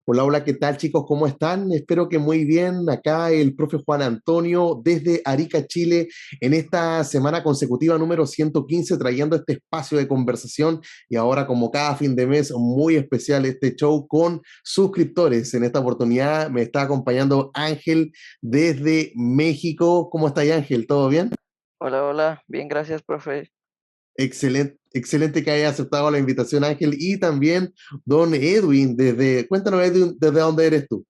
Hola, hola, ¿qué tal chicos? ¿Cómo están? Espero que muy bien. Acá el profe Juan Antonio desde Arica, Chile, en esta semana consecutiva número 115, trayendo este espacio de conversación y ahora como cada fin de mes, muy especial este show con suscriptores. En esta oportunidad me está acompañando Ángel desde México. ¿Cómo está Ángel? ¿Todo bien? Hola, hola, bien, gracias, profe. Excelente, excelente que haya aceptado la invitación Ángel y también don Edwin cuéntanos Edwin, ¿desde dónde eres tú?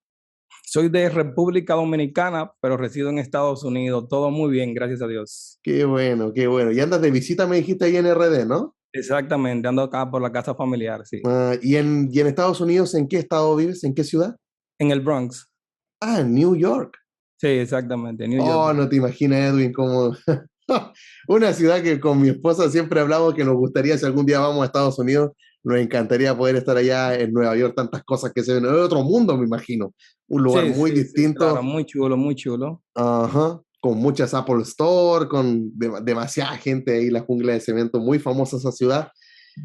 Soy de República Dominicana, pero resido en Estados Unidos. Todo muy bien, gracias a Dios. Qué bueno, qué bueno. Y andas de visita, me dijiste ahí en RD, ¿no? Exactamente, ando acá por la casa familiar, sí. ¿Y en Estados Unidos, en qué estado vives? ¿En qué ciudad? En el Bronx. Ah, en New York. Sí, exactamente, New York. Oh, no te imaginas, Edwin, como una ciudad que con mi esposa siempre hablamos que nos gustaría, si algún día vamos a Estados Unidos, nos encantaría poder estar allá en Nueva York, tantas cosas que se ven, es otro mundo, me imagino. Un lugar Sí, muy sí, sí, claro, distinto, muy chulo, muy chulo. ajá, con muchas Apple Store, con demasiada gente ahí, la jungla de cemento, muy famosa esa ciudad.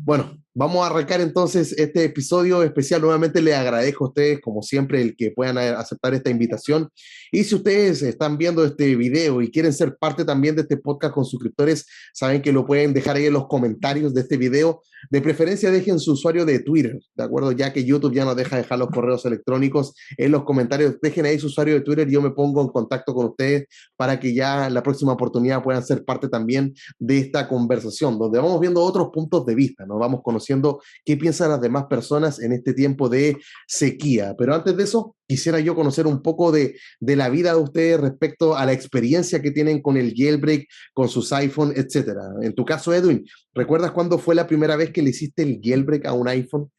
Bueno, vamos a arrancar entonces este episodio especial. Nuevamente les agradezco a ustedes, como siempre, el que puedan aceptar esta invitación. Y si ustedes están viendo este video y quieren ser parte también de este podcast con suscriptores, saben que lo pueden dejar ahí en los comentarios de este video. De preferencia, dejen su usuario de Twitter, ¿de acuerdo? Ya que YouTube ya nos deja dejar los correos electrónicos en los comentarios. Dejen ahí su usuario de Twitter y yo me pongo en contacto con ustedes para que ya la próxima oportunidad puedan ser parte también de esta conversación, donde vamos viendo otros puntos de vista, nos vamos conociendo qué piensan las demás personas en este tiempo de sequía. Pero antes de eso, quisiera yo conocer un poco de la vida de ustedes respecto a la experiencia que tienen con el jailbreak, con sus iPhone, etcétera. En tu caso, Edwin, ¿recuerdas cuándo fue la primera vez que le hiciste el jailbreak a un iPhone?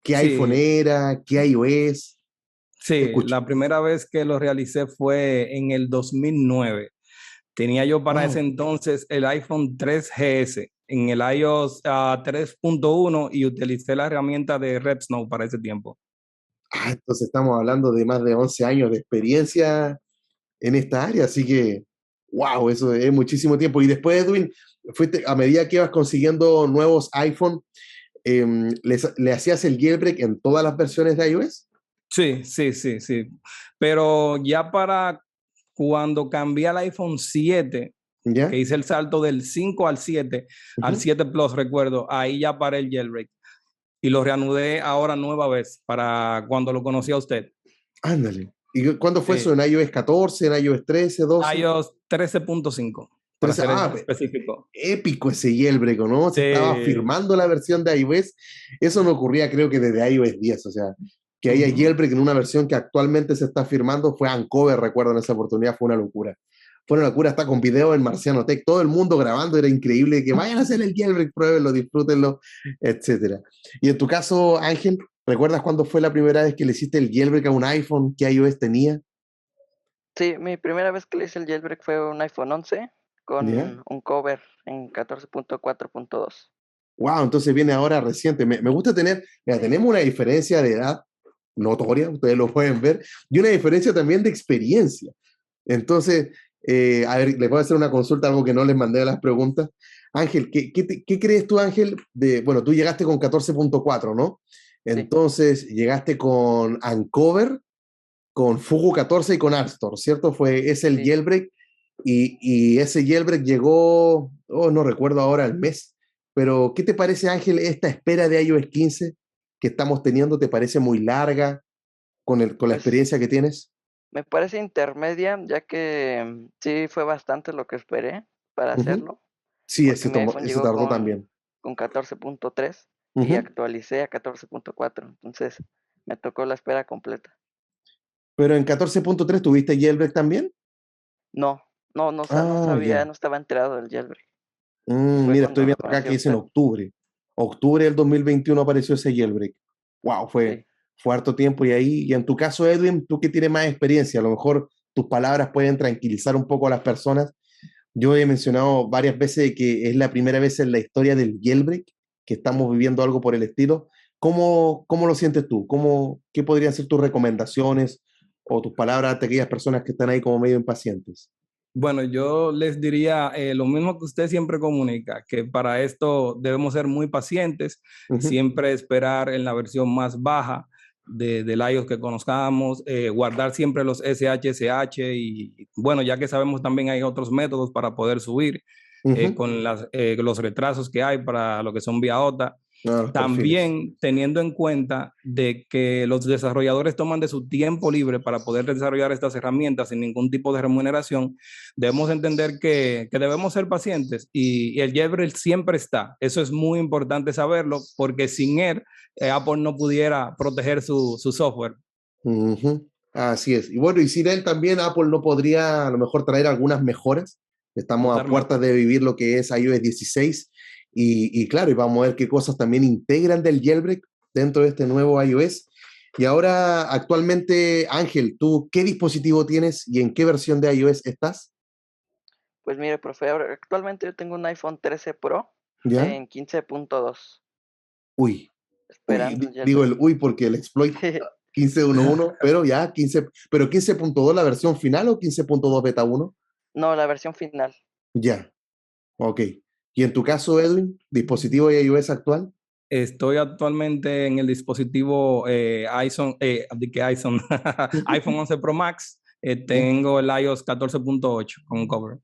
¿Qué iPhone Sí, era? ¿Qué iOS? Te sí, escucho. la primera vez que lo realicé fue en el 2009. Tenía yo para ese Wow. entonces el iPhone 3GS en el iOS 3.1 y utilicé la herramienta de RedSnow para ese tiempo. Ah, entonces estamos hablando de más de 11 años de experiencia en esta área, así que, wow, eso es muchísimo tiempo. Y después, Edwin, fuiste, a medida que ibas consiguiendo nuevos iPhone, ¿le hacías el jailbreak en todas las versiones de iOS? Sí, sí, sí, sí. Pero ya para cuando cambié al iPhone 7, que ¿Ya? hice el salto del 5 al 7, al Ujú. 7 Plus, recuerdo, ahí ya paré el jailbreak. Y lo reanudé ahora nueva vez para cuando lo conocí a usted. Ándale. ¿Y cuándo fue eso? Sí. ¿En iOS 14, en iOS 13, 12? iOS 13.5, para 13. ser Ah, específico. épico ese jailbreak, ¿no? Se estaba Sí. firmando la versión de iOS. Eso no ocurría, creo que desde iOS 10, o sea, que haya Ujú. jailbreak en una versión que actualmente se está firmando fue Uncover, recuerdo en esa oportunidad, fue una locura. Fue una locura, está con video en Marciano Tech, todo el mundo grabando, era increíble, que vayan a hacer el jailbreak, pruébenlo, disfrútenlo, etcétera. Y en tu caso, Ángel, ¿recuerdas cuándo fue la primera vez que le hiciste el jailbreak a un iPhone? ¿Qué iOS tenía? Sí, mi primera vez que le hice el jailbreak fue un iPhone 11 ¿Ya? con un cover en 14.4.2. Wow, entonces viene ahora reciente. Me gusta tener, mira, tenemos una diferencia de edad notoria, ustedes lo pueden ver, y una diferencia también de experiencia. Entonces, a ver, les voy a hacer una consulta, algo que no les mandé a las preguntas. Ángel, ¿qué crees tú, Ángel? Bueno, tú llegaste con 14.4, ¿no? Sí, Entonces, llegaste con Uncover, con Fugu 14 y con App Store, ¿cierto? Fue ese el sí. jailbreak y ese jailbreak llegó, oh, no recuerdo ahora el mes, pero ¿qué te parece, Ángel, esta espera de iOS 15 que estamos teniendo? ¿Te parece muy larga con la Pues experiencia que tienes? me parece intermedia, ya que sí fue bastante lo que esperé para Ujú. hacerlo, Sí, porque mi iPhone ese llegó tardó también. con 14.3 y Ujú. actualicé a 14.4, entonces me tocó la espera completa. Pero en 14.3 tuviste jailbreak también. No, no Ah, sabía, ya. no estaba enterado del jailbreak. Y fue Mira, estoy cuando lo viendo acá conocí que a dice en usted. octubre. Octubre del 2021 apareció ese jailbreak. Wow, Sí. fue harto tiempo. Y en tu caso, Edwin, tú que tienes más experiencia, a lo mejor tus palabras pueden tranquilizar un poco a las personas. Yo he mencionado varias veces de que es la primera vez en la historia del jailbreak que estamos viviendo algo por el estilo. ¿Cómo lo sientes tú? ¿Qué podrían ser tus recomendaciones o tus palabras ante aquellas personas que están ahí como medio impacientes? Bueno, yo les diría lo mismo que usted siempre comunica, que para esto debemos ser muy pacientes, Ujú. siempre esperar en la versión más baja del iOS que conozcamos, guardar siempre los SSH y bueno, ya que sabemos también hay otros métodos para poder subir con los retrasos que hay para lo que son vía OTA. Los perfiles. También teniendo en cuenta de que los desarrolladores toman de su tiempo libre para poder desarrollar estas herramientas sin ningún tipo de remuneración, debemos entender que debemos ser pacientes y el jailbreak siempre está. Eso es muy importante saberlo porque sin él Apple no pudiera proteger su software. Así es. Y bueno, y sin él también Apple no podría a lo mejor traer algunas mejoras. Estamos a puertas de vivir lo que es iOS 16 y claro, y vamos a ver qué cosas también integran del jailbreak dentro de este nuevo iOS. Y ahora, actualmente, Ángel, ¿tú qué dispositivo tienes y en qué versión de iOS estás? Pues mire, profe, ahora, actualmente yo tengo un iPhone 13 Pro ¿Ya? en 15.2, Uy, esperando el digo el jailbreak. uy porque el exploit 15.1.1, pero ya 15, pero 15.2 la versión final o 15.2 beta 1? No, la versión final. Ya, ok. ¿Y en tu caso, Edwin, dispositivo de iOS actual? Estoy actualmente en el dispositivo iPhone 11 Pro Max. ¿Ya? Tengo el iOS 14.8 con cover.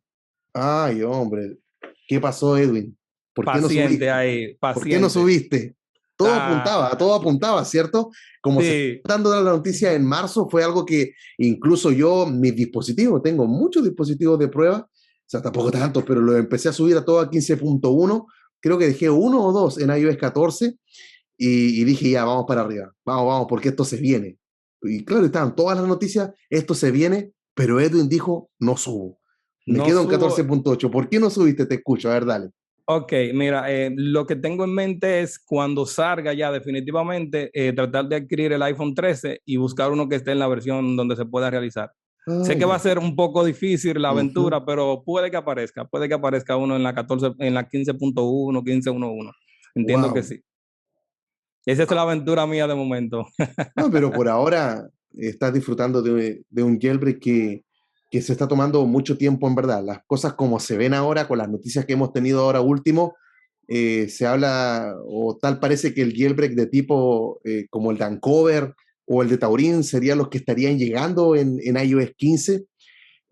Ay, hombre, ¿qué pasó, Edwin? ¿Por qué no Paciente subiste? ahí, ¿Por qué no paciente. subiste? Ah, Todo apuntaba, ¿cierto? Como se sí, está dando la noticia en marzo, fue algo que incluso yo, mis dispositivos, tengo muchos dispositivos de prueba, o sea, tampoco tantos, pero lo empecé a subir a todo a 15.1, creo que dejé uno o dos en iOS 14 y dije, ya, vamos para arriba, vamos, porque esto se viene. Y claro, estaban todas las noticias, esto se viene, pero Edwin dijo, no subo. Me no quedo en subo. 14.8. ¿Por qué no subiste? Te escucho, a ver, dale. Ok, mira, lo que tengo en mente es cuando salga ya definitivamente, tratar de adquirir el iPhone 13 y buscar uno que esté en la versión donde se pueda realizar. Ah, Sé que va a ya. ser un poco difícil la Ujú. aventura, pero puede que aparezca uno en la 14, en la 15.1, 15.1.1. Entiendo que Wow. sí. Esa es la aventura mía de momento. No, pero por ahora estás disfrutando de un jailbreak que se está tomando mucho tiempo en verdad. Las cosas como se ven ahora, con las noticias que hemos tenido ahora último, se habla, o tal parece que el jailbreak de tipo como el de Uncover o el de Taurin serían los que estarían llegando en iOS 15.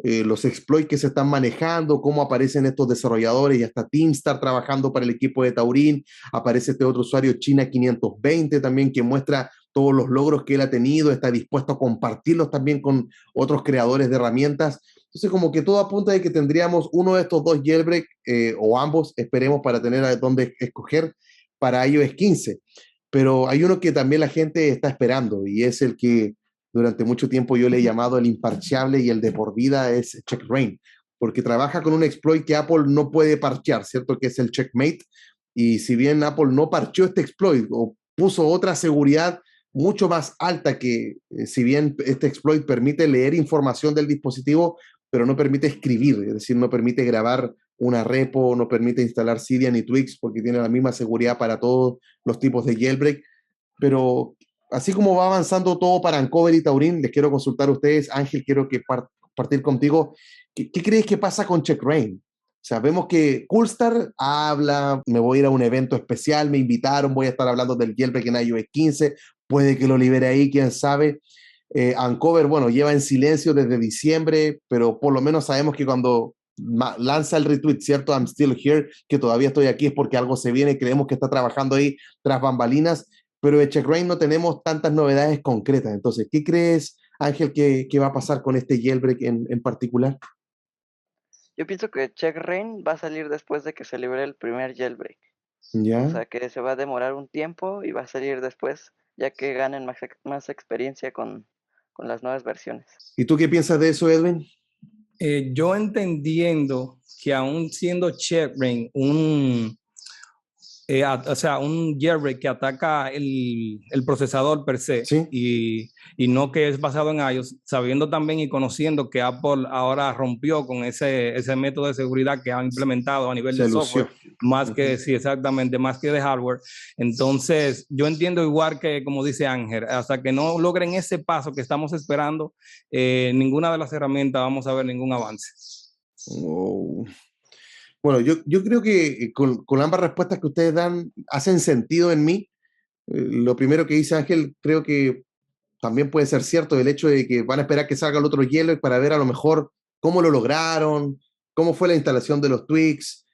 Los exploits que se están manejando, cómo aparecen estos desarrolladores y hasta Teamstar trabajando para el equipo de Taurin. Aparece este otro usuario, China 520, también que muestra todos los logros que él ha tenido, está dispuesto a compartirlos también con otros creadores de herramientas. Entonces, como que todo apunta de que tendríamos uno de estos dos jailbreak, o ambos, esperemos, para tener a dónde escoger para iOS 15. Pero hay uno que también la gente está esperando y es el que durante mucho tiempo yo le he llamado el imparchable y el de por vida, es Checkra1, porque trabaja con un exploit que Apple no puede parchear, ¿cierto? Que es el Checkmate. Y si bien Apple no parcheó este exploit o puso otra seguridad mucho más alta que, si bien este exploit permite leer información del dispositivo, pero no permite escribir, es decir, no permite grabar una repo, no permite instalar Cydia ni Twix, porque tiene la misma seguridad para todos los tipos de jailbreak. Pero así como va avanzando todo para Uncover y Taurin, les quiero consultar a ustedes. Ángel, quiero que partir contigo. ¿Qué crees que pasa con Checkra1? O sea, vemos que Coolstar habla, me voy a ir a un evento especial, me invitaron, voy a estar hablando del jailbreak en iOS 15, puede que lo libere ahí, quién sabe. Uncover, bueno, lleva en silencio desde diciembre, pero por lo menos sabemos que cuando lanza el retweet, ¿cierto? I'm still here, que todavía estoy aquí, es porque algo se viene, creemos que está trabajando ahí tras bambalinas, pero de Checkra1 no tenemos tantas novedades concretas. Entonces, ¿qué crees, Ángel, que va a pasar con este jailbreak en particular? Yo pienso que Checkra1 va a salir después de que se libere el primer jailbreak. O ¿Ya? sea que se va a demorar un tiempo y va a salir después, ya que ganen más experiencia con las nuevas versiones. ¿Y tú qué piensas de eso, Edwin? Yo entendiendo que aún siendo Checkra1 o sea, un jailbreak que ataca el procesador per se Sí, y no que es basado en iOS, sabiendo también y conociendo que Apple ahora rompió con ese método de seguridad que ha implementado a nivel de se software, lució. más que, Ujú. sí, exactamente, más que de hardware. Entonces, yo entiendo igual que, como dice Ángel, hasta que no logren ese paso que estamos esperando, ninguna de las herramientas vamos a ver ningún avance. Oh. Bueno, yo creo que con ambas respuestas que ustedes dan hacen sentido en mí. Lo primero que dice Ángel, creo que también puede ser cierto el hecho de que van a esperar que salga el otro jailbreak para ver a lo mejor cómo lo lograron, cómo fue la instalación de los tweaks,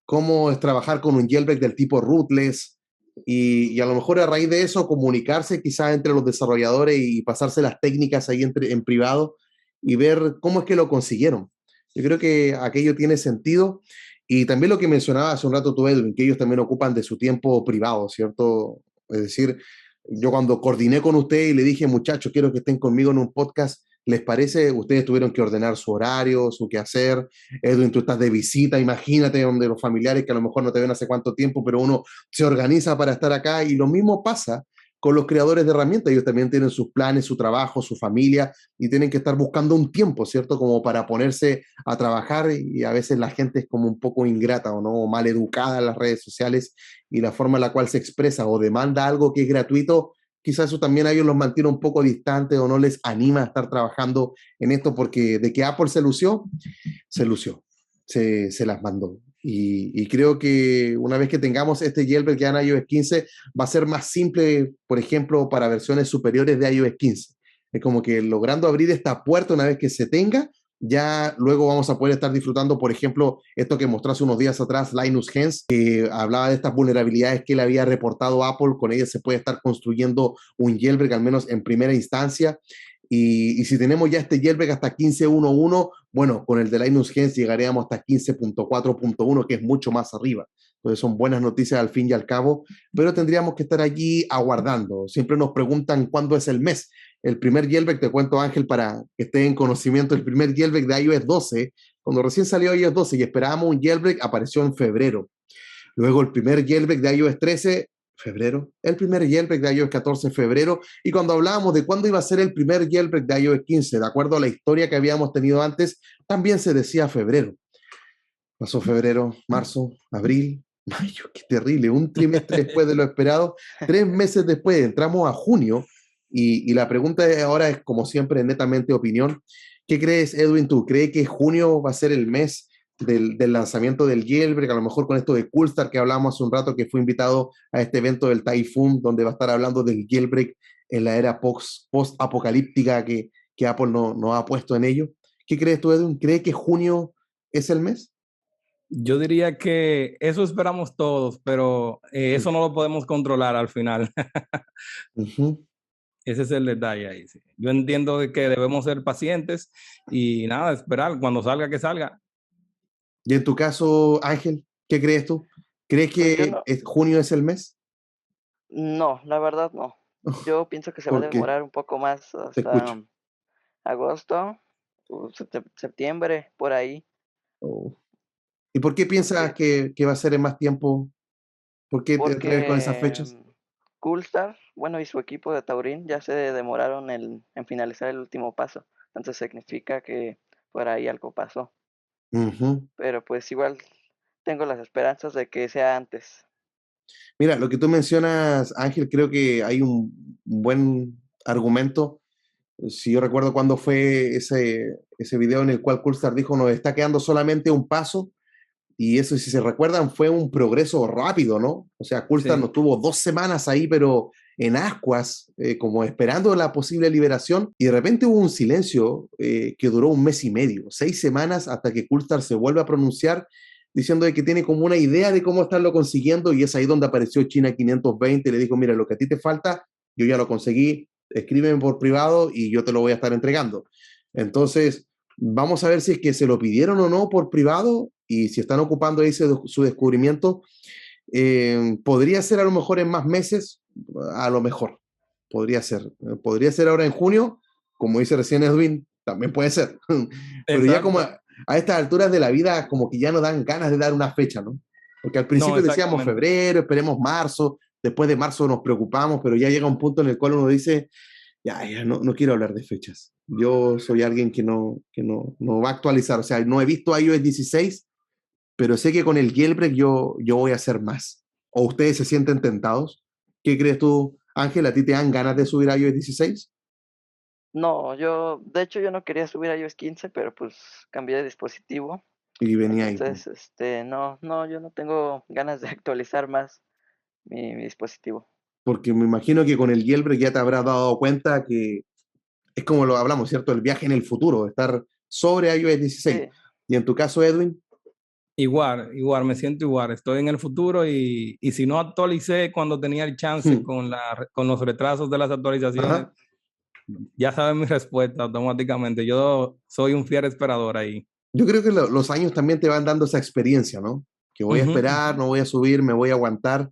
cómo es trabajar con un jailbreak del tipo rootless y a lo mejor a raíz de eso comunicarse quizás entre los desarrolladores y pasarse las técnicas ahí en privado y ver cómo es que lo consiguieron. Yo creo que aquello tiene sentido y también lo que mencionaba hace un rato tú, Edwin, que ellos también ocupan de su tiempo privado, ¿cierto? Es decir, yo cuando coordiné con usted y le dije, muchachos, quiero que estén conmigo en un podcast, ¿les parece? Ustedes tuvieron que ordenar su horario, su quehacer. Edwin, tú estás de visita, imagínate, donde los familiares que a lo mejor no te ven hace cuánto tiempo, pero uno se organiza para estar acá y lo mismo pasa con los creadores de herramientas. Ellos también tienen sus planes, su trabajo, su familia y tienen que estar buscando un tiempo, ¿cierto? Como para ponerse a trabajar y a veces la gente es como un poco ingrata o no, o mal educada en las redes sociales y la forma en la cual se expresa o demanda algo que es gratuito, quizás eso también a ellos los mantiene un poco distantes o no les anima a estar trabajando en esto porque de que Apple se lució, se las mandó. Y creo que una vez que tengamos este jailbreak ya en iOS 15, va a ser más simple, por ejemplo, para versiones superiores de iOS 15. Es como que logrando abrir esta puerta una vez que se tenga, ya luego vamos a poder estar disfrutando, por ejemplo, esto que mostró hace unos días atrás Linus Hens, que hablaba de estas vulnerabilidades que le había reportado Apple. Con ellas se puede estar construyendo un jailbreak, al menos en primera instancia. Y si tenemos ya este jailbreak hasta 15.1.1, bueno, con el de Linus Hens llegaríamos hasta 15.4.1, que es mucho más arriba. Entonces son buenas noticias al fin y al cabo, pero tendríamos que estar allí aguardando. Siempre nos preguntan cuándo es el mes. El primer jailbreak, te cuento Ángel, para que esté en conocimiento, el primer jailbreak de iOS 12, cuando recién salió iOS 12 y esperábamos un jailbreak, apareció en febrero. Luego el primer jailbreak de iOS 13, febrero. El primer jailbreak de iOS 14, febrero. Y cuando hablábamos de cuándo iba a ser el primer jailbreak de iOS 15, de acuerdo a la historia que habíamos tenido antes, también se decía febrero. Pasó febrero, marzo, abril, mayo, qué terrible. Un trimestre después de lo esperado, 3 meses después, entramos a junio. Y la pregunta de ahora es, como siempre, netamente opinión. ¿Qué crees, Edwin? ¿Tú crees que junio va a ser el mes del lanzamiento del jailbreak? A lo mejor con esto de Coolstar que hablábamos hace un rato, que fue invitado a este evento del Typhoon, donde va a estar hablando del jailbreak en la era post-apocalíptica que Apple no ha puesto en ello. ¿Qué crees tú, Edwin? ¿Crees que junio es el mes? Yo diría que eso esperamos todos, pero eso no lo podemos controlar al final. Ujú. Ese es el detalle ahí. Sí. Yo entiendo de que debemos ser pacientes y nada, esperar cuando salga que salga. Y en tu caso, Ángel, ¿qué crees tú? ¿Crees Pues yo que no, junio es el mes? no, la verdad no. Yo pienso que se va a ¿Por qué? demorar un poco más Te escucho. hasta agosto, o septiembre, por ahí, Oh. ¿Y por qué piensas porque, que va a ser en más tiempo? ¿Por qué te atreves con esas porque fechas? Coolstar, bueno, y su equipo de Taurín ya se demoraron en finalizar el último paso. Entonces significa que por ahí algo pasó. Ujú. Pero pues igual tengo las esperanzas de que sea antes. Mira, lo que tú mencionas, Ángel, creo que hay un buen argumento. Si yo recuerdo cuando fue ese video en el cual Coolstar dijo, nos está quedando solamente un paso. Y eso, si se recuerdan, fue un progreso rápido, ¿no? O sea, Coulthard Sí. nos tuvo 2 semanas ahí, pero en ascuas, como esperando la posible liberación, y de repente hubo un silencio que duró un mes y medio, 6 semanas, hasta que Coulthard se vuelve a pronunciar diciendo de que tiene como una idea de cómo estarlo consiguiendo, y es ahí donde apareció China 520 y le dijo, mira, lo que a ti te falta, yo ya lo conseguí, escríbeme por privado y yo te lo voy a estar entregando. Entonces, vamos a ver si es que se lo pidieron o no por privado y si están ocupando ahí su descubrimiento. Podría ser a lo mejor en más meses, a lo mejor. Podría ser. Podría ser ahora en junio, como dice recién Edwin, también puede ser. Pero ya como Exacto. a estas alturas de la vida, como que ya no dan ganas de dar una fecha, ¿no? Porque al No, principio decíamos exactamente. febrero, esperemos marzo, después de marzo nos preocupamos, pero ya llega un punto en el cual uno dice, ya no quiero hablar de fechas. Yo soy alguien que no va a actualizar. O sea, no he visto iOS 16, pero sé que con el jailbreak yo voy a hacer más. ¿O ustedes se sienten tentados? ¿Qué crees tú, Ángel? ¿A ti te dan ganas de subir a iOS 16? No, de hecho yo no quería subir a iOS 15, pero pues cambié de dispositivo. Y venía ahí. Entonces, no, yo no tengo ganas de actualizar más mi dispositivo. porque me imagino que con el jailbreak ya te habrás dado cuenta que es como lo hablamos, ¿cierto? El viaje en el futuro, estar sobre iOS 16. Sí, Y en tu caso, Edwin, Igual, me siento igual. Estoy en el futuro y si no actualicé cuando tenía el chance con los retrasos de las actualizaciones, ajá. ya saben mi respuesta automáticamente. Yo soy un fiel esperador ahí. Yo creo que los años también te van dando esa experiencia, ¿no? Que voy a Ujú, esperar, no voy a subir, me voy a aguantar.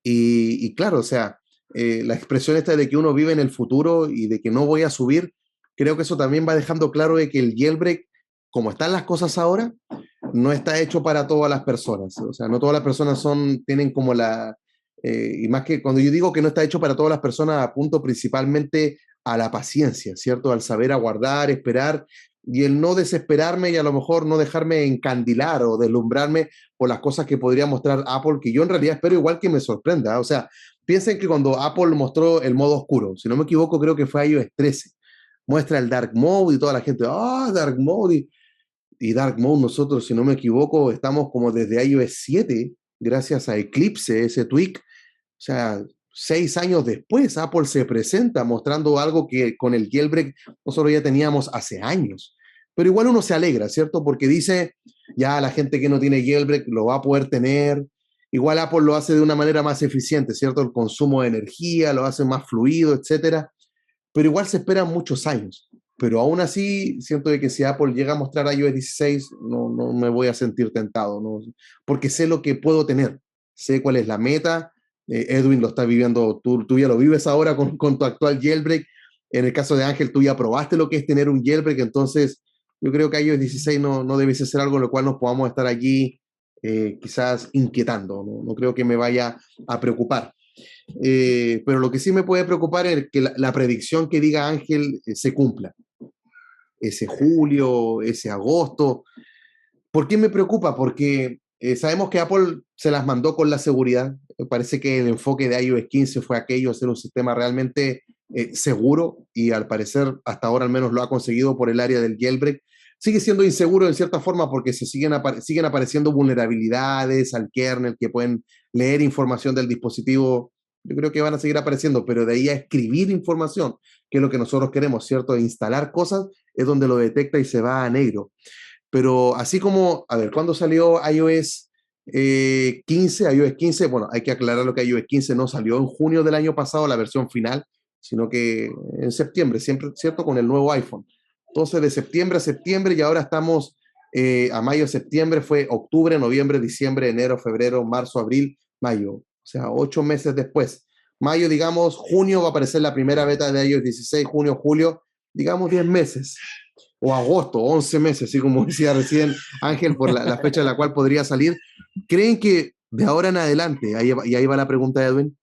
Y claro, o sea, la expresión esta de que uno vive en el futuro y de que no voy a subir, creo que eso también va dejando claro de que el jailbreak, como están las cosas ahora, no está hecho para todas las personas. O sea, no todas las personas tienen como y más que cuando yo digo que no está hecho para todas las personas, apunto principalmente a la paciencia, ¿cierto? Al saber aguardar, esperar y el no desesperarme y a lo mejor no dejarme encandilar o deslumbrarme por las cosas que podría mostrar Apple, que yo en realidad espero igual que me sorprenda. O sea, piensen que cuando Apple mostró el modo oscuro, si no me equivoco, creo que fue iOS 13, muestra el Dark Mode y toda la gente, Dark Mode. Y Dark Mode, nosotros, si no me equivoco, estamos como desde iOS 7, gracias a Eclipse, ese tweak. O sea, 6 años después, Apple se presenta mostrando algo que con el jailbreak nosotros ya teníamos hace años. Pero igual uno se alegra, ¿cierto? Porque dice, ya la gente que no tiene jailbreak lo va a poder tener. Igual Apple lo hace de una manera más eficiente, ¿cierto? El consumo de energía lo hace más fluido, etcétera, pero igual se esperan muchos años. Pero aún así, siento de que si Apple llega a mostrar iOS 16, no me voy a sentir tentado, ¿no? Porque sé lo que puedo tener, sé cuál es la meta. Edwin lo está viviendo, tú ya lo vives ahora con tu actual jailbreak. En el caso de Ángel, tú ya probaste lo que es tener un jailbreak, entonces yo creo que iOS 16 no debiese ser algo en lo cual nos podamos estar allí quizás inquietando, no creo que me vaya a preocupar. Pero lo que sí me puede preocupar es que la predicción que diga Ángel se cumpla. Ese julio, ese agosto. ¿Por qué me preocupa? Porque sabemos que Apple se las mandó con la seguridad. Parece que el enfoque de iOS 15 fue aquello, hacer un sistema realmente seguro y al parecer hasta ahora al menos lo ha conseguido por el área del jailbreak. Sigue siendo inseguro en cierta forma porque siguen apareciendo vulnerabilidades al kernel que pueden leer información del dispositivo. Yo creo que van a seguir apareciendo, pero de ahí a escribir información, que es lo que nosotros queremos, ¿cierto? Instalar cosas es donde lo detecta y se va a negro. Pero así como, a ver, ¿cuándo salió iOS 15? iOS 15, bueno, hay que aclarar lo que iOS 15 no salió en junio del año pasado, la versión final, sino que en septiembre, siempre, ¿cierto? Con el nuevo iPhone. Entonces, de septiembre a septiembre y ahora estamos a mayo, septiembre, fue octubre, noviembre, diciembre, enero, febrero, marzo, abril, mayo. O sea, 8 meses después. Mayo, digamos, junio va a aparecer la primera beta de iOS 16, junio, julio, digamos 10 meses o agosto, 11 meses, así como decía recién Ángel, por la fecha en la cual podría salir. ¿Creen que de ahora en adelante, y ahí va la pregunta de Edwin,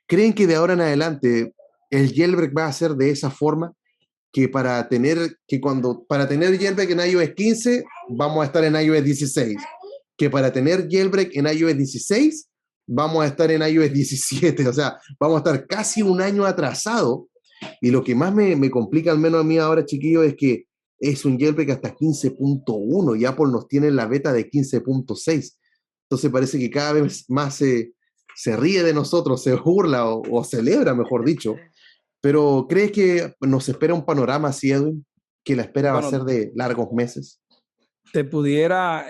¿creen que de ahora en adelante el jailbreak va a ser de esa forma? Que para tener jailbreak en iOS 15 vamos a estar en iOS 16, que para tener jailbreak en iOS 16 vamos a estar en iOS 17, o sea, vamos a estar casi un año atrasado. Y lo que más me complica, al menos a mí ahora, chiquillo, es que es un jailbreak hasta 15.1 y Apple nos tiene en la beta de 15.6. Entonces parece que cada vez más se ríe de nosotros, se burla o celebra, mejor dicho. Pero ¿crees que nos espera un panorama así, Edwin? Que la espera va a ser Bueno, de largos meses. te pudiera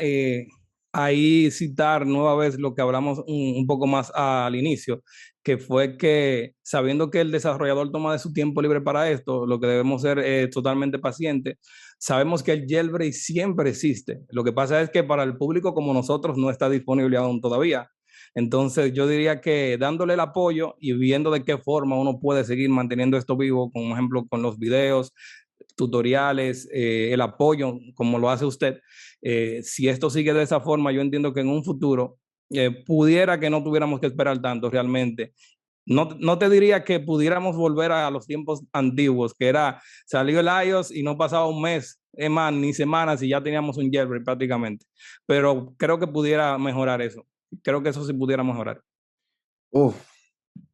ahí citar nueva vez lo que hablamos un poco más al inicio, que fue que sabiendo que el desarrollador toma de su tiempo libre para esto, lo que debemos ser totalmente pacientes. Sabemos que el jailbreak siempre existe. Lo que pasa es que para el público como nosotros no está disponible aún todavía. Entonces yo diría que dándole el apoyo y viendo de qué forma uno puede seguir manteniendo esto vivo, como ejemplo con los videos, tutoriales, el apoyo, como lo hace usted. Si esto sigue de esa forma, yo entiendo que en un futuro pudiera que no tuviéramos que esperar tanto realmente. No te diría que pudiéramos volver a los tiempos antiguos, que era salió el iOS y no pasaba un mes, es más, ni semanas y ya teníamos un jailbreak prácticamente. Pero creo que pudiera mejorar eso. Creo que eso sí pudiera mejorar. Oh,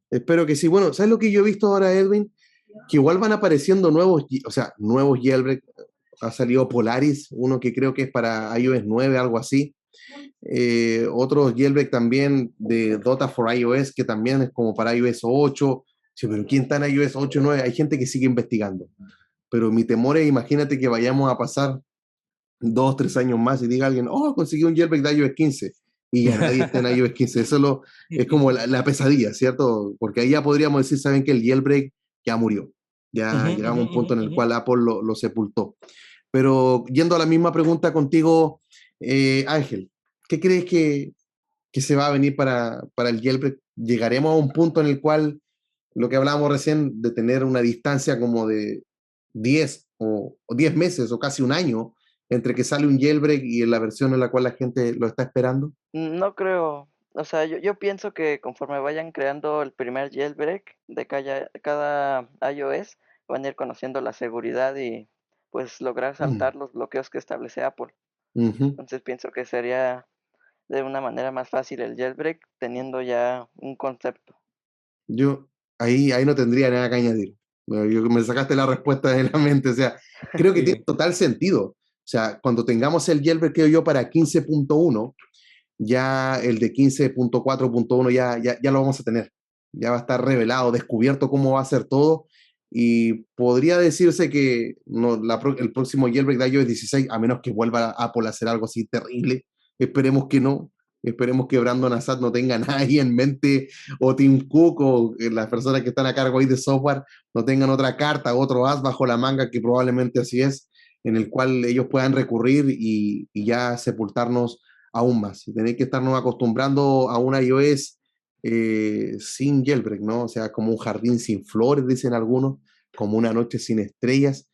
espero que sí. Bueno, ¿sabes lo que yo he visto ahora, Edwin? Que igual van apareciendo nuevos jailbreak. Ha salido Polaris, uno que creo que es para iOS 9, algo así. Otro jailbreak también de Dota for iOS, que también es como para iOS 8. Sí, pero ¿quién está en iOS 8 o 9? Hay gente que sigue investigando. Pero mi temor es, imagínate que vayamos a pasar 2, 3 años más y diga alguien, oh, conseguí un jailbreak de iOS 15 y ya nadie está en iOS 15. Eso es como la pesadilla, ¿cierto? Porque ahí ya podríamos decir, saben que el jailbreak ya murió. Ya llegamos a un punto en el cual Apple lo sepultó. Pero yendo a la misma pregunta contigo, Ángel, ¿qué crees que se va a venir para el jailbreak? ¿Llegaremos a un punto en el cual lo que hablábamos recién de tener una distancia como de 10 o 10 meses o casi un año entre que sale un jailbreak y la versión en la cual la gente lo está esperando? No creo, o sea, yo pienso que conforme vayan creando el primer jailbreak de cada iOS, van a ir conociendo la seguridad y pues lograr saltar los bloqueos que establece Apple. Entonces pienso que sería de una manera más fácil el jailbreak teniendo ya un concepto. Yo ahí no tendría nada que añadir. Me sacaste la respuesta de la mente. O sea, creo que tiene total sentido. O sea, cuando tengamos el jailbreak, creo yo, para 15.1, ya el de 15.4.1 ya lo vamos a tener. Ya va a estar revelado, descubierto cómo va a ser todo. Y podría decirse que no, el próximo jailbreak de iOS 16, a menos que vuelva Apple a hacer algo así terrible, esperemos que no. Esperemos que Brandon Assad no tenga nada ahí en mente, o Tim Cook, o las personas que están a cargo ahí de software, no tengan otra carta, otro as bajo la manga, que probablemente así es, en el cual ellos puedan recurrir y ya sepultarnos aún más. Y tenéis que estarnos acostumbrando a un iOS sin jailbreak, ¿no? O sea, como un jardín sin flores, dicen algunos, como una noche sin estrellas.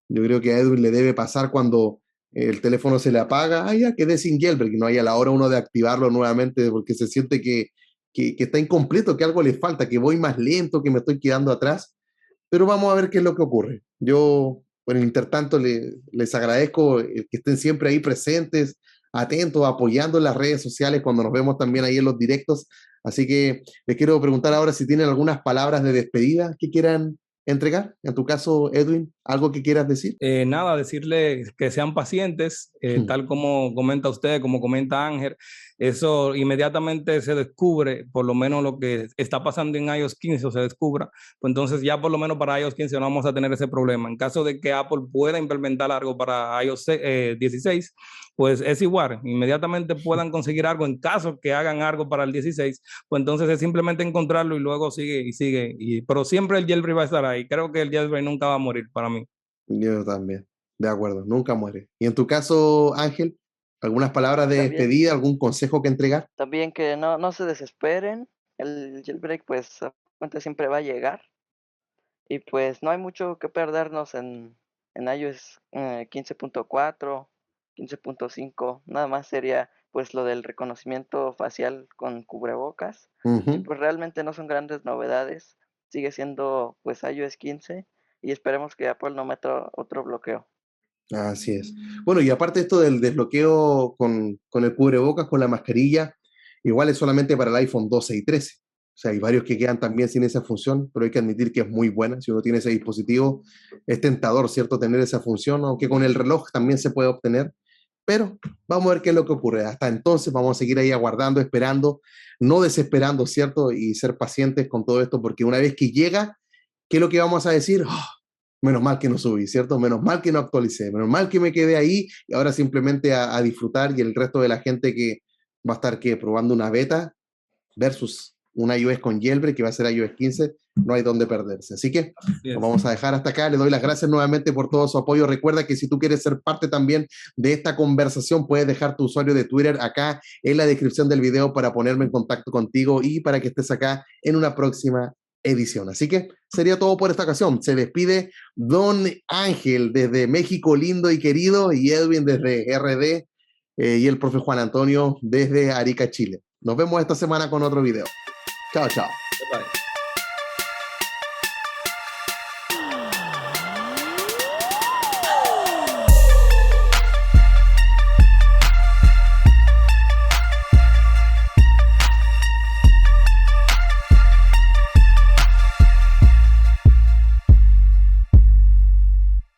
Yo creo que a Edwin le debe pasar cuando el teléfono se le apaga, ya quedé sin jailbreak, no hay a la hora uno de activarlo nuevamente porque se siente que está incompleto, que algo le falta, que voy más lento, que me estoy quedando atrás. Pero vamos a ver qué es lo que ocurre. Yo, por el intertanto, les agradezco que estén siempre ahí presentes, atentos, apoyando en las redes sociales cuando nos vemos también ahí en los directos. Así que les quiero preguntar ahora si tienen algunas palabras de despedida que quieran entregar. En tu caso, Edwin, ¿algo que quieras decir? Nada, decirles que sean pacientes, tal como comenta usted, como comenta Ángel, eso inmediatamente se descubre, por lo menos lo que está pasando en iOS 15 o se descubra, pues entonces ya por lo menos para iOS 15 no vamos a tener ese problema. En caso de que Apple pueda implementar algo para iOS 16, pues es igual, inmediatamente puedan conseguir algo en caso que hagan algo para el 16, pues entonces es simplemente encontrarlo y luego sigue y sigue, pero siempre el jailbreak va a estar ahí. Creo que el jailbreak nunca va a morir para mí. Yo también, de acuerdo, nunca muere. Y en tu caso, Ángel, ¿algunas palabras de despedida, algún consejo que entregar? También que no se desesperen, el jailbreak pues siempre va a llegar y pues no hay mucho que perdernos en iOS 15.4, 15.5, nada más sería pues lo del reconocimiento facial con cubrebocas y pues realmente no son grandes novedades, sigue siendo pues iOS 15 y esperemos que Apple no meta otro bloqueo. Así es. Bueno, y aparte esto del desbloqueo con el cubrebocas, con la mascarilla, igual es solamente para el iPhone 12 y 13. O sea, hay varios que quedan también sin esa función, pero hay que admitir que es muy buena. Si uno tiene ese dispositivo, es tentador, ¿cierto?, tener esa función, aunque con el reloj también se puede obtener. Pero vamos a ver qué es lo que ocurre. Hasta entonces vamos a seguir ahí aguardando, esperando, no desesperando, ¿cierto? Y ser pacientes con todo esto, porque una vez que llega, ¿qué es lo que vamos a decir? ¡Oh! Menos mal que no subí, ¿cierto? Menos mal que no actualicé, menos mal que me quedé ahí y ahora simplemente a disfrutar y el resto de la gente que va a estar probando una beta versus una iOS con jailbreak que va a ser iOS 15, no hay dónde perderse. Así que nos vamos a dejar hasta acá. Le doy las gracias nuevamente por todo su apoyo. Recuerda que si tú quieres ser parte también de esta conversación, puedes dejar tu usuario de Twitter acá en la descripción del video para ponerme en contacto contigo y para que estés acá en una próxima edición. Así que sería todo por esta ocasión. Se despide Don Ángel desde México lindo y querido y Edwin desde RD y el profe Juan Antonio desde Arica, Chile. Nos vemos esta semana con otro video. Chao, chao. Bye.